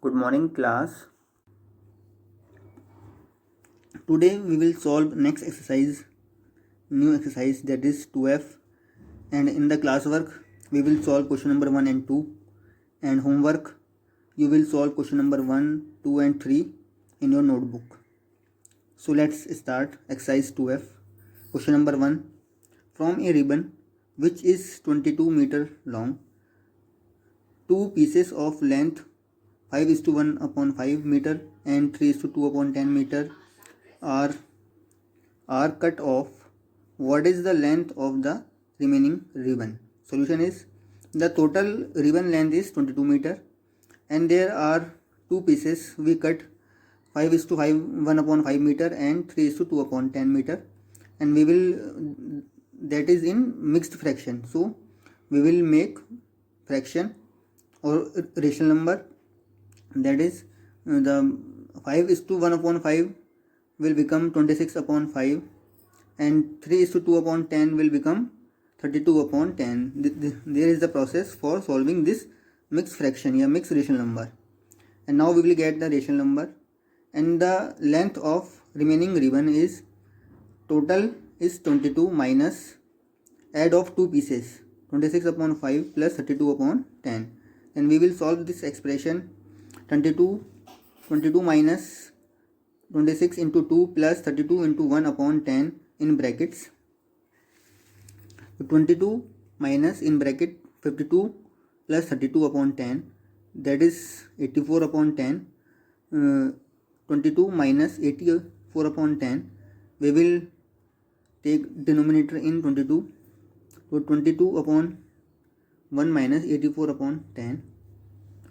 Good morning class. Today we will solve next exercise, new exercise, that is 2F, and in the classwork we will solve question number 1 and 2, and homework you will solve question number 1, 2 and 3 in your notebook. So let's start exercise 2F. Question number 1. From a ribbon which is 22 meter long, two pieces of length 5:1/5 meter and 3:2/10 meter are cut off. What is the length of the remaining ribbon? Solution is, the total ribbon length is 22 meter and there are two pieces. We cut 5:1/5 meter and 3:2/10 meter, and we will, that is in mixed fraction. So we will make fraction or rational number, that is the 5:1/5 will become 26/5 and 3:2/10 will become 32/10. There is the process for solving this mixed fraction, mixed rational number. And now we will get the rational number, and the length of remaining ribbon is, total is 22 minus add of two pieces 26/5 plus 32/10. Then we will solve this expression. 22 minus 26 into 2 plus 32 into 1/10 in brackets. 22 minus in bracket 52 plus 32/10, that is 84/10. 22 minus 84/10, we will take denominator in 22. So 22/1 minus 84/10.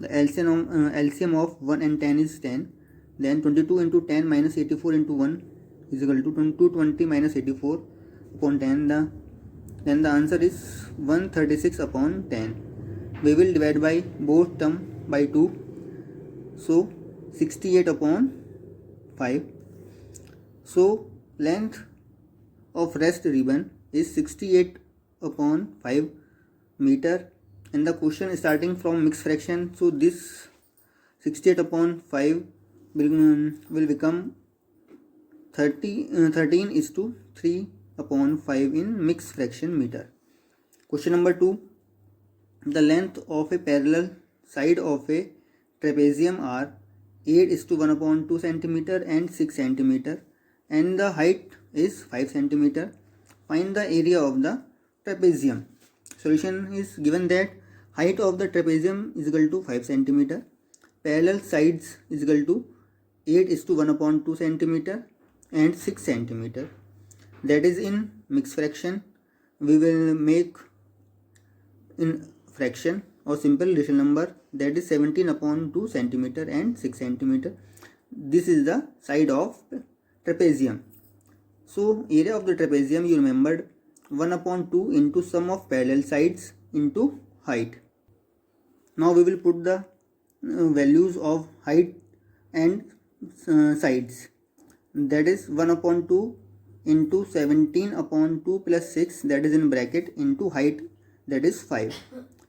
The LCM of 1 and 10 is 10. Then 22 into 10 minus 84 into 1 is equal to 220 minus 84/10. Then the answer is 136/10. We will divide by both term by 2. So 68/5. So length of rest ribbon is 68/5 meter. And the question is starting from mixed fraction, so this 68/5 will become 13:3/5 in mixed fraction meter. Question number 2. The length of a parallel side of a trapezium are 8:1/2 cm and 6 cm, and the height is 5 cm. Find the area of the trapezium. Solution is given that height of the trapezium is equal to 5 cm, parallel sides is equal to 8:1/2 cm and 6 cm. That is in mixed fraction. We will make in fraction or simple rational number, that is 17/2 cm and 6 cm. This is the side of trapezium. So area of the trapezium, you remembered, 1/2 into sum of parallel sides into height. Now we will put the values of height and sides, that is 1/2 into 17/2 plus 6, that is in bracket, into height, that is 5.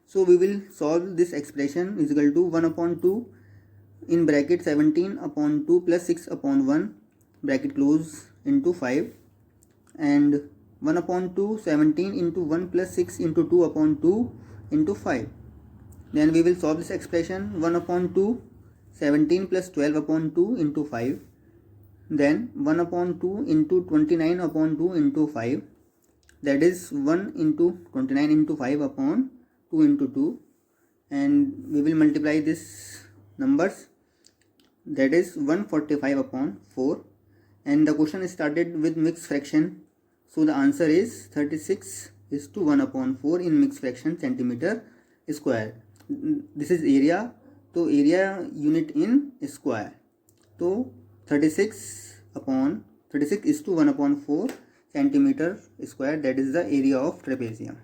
So we will solve this expression is equal to 1/2 in bracket 17/2 plus 6/1 bracket close into 5, and 1/2 17 into 1 plus 6 into 2/2 into 5. Then we will solve this expression. 1/2 17 plus 12/2 into 5. Then 1/2 into 29/2 into 5, that is 1 into 29 into 5/2 into 2, and we will multiply this numbers, that is 145/4. And the question is started with mixed fraction, so the answer is 36:1/4 in mixed fraction centimeter square. This is area, so area unit in square. So 36:1/4 centimeter square, that is the area of trapezium.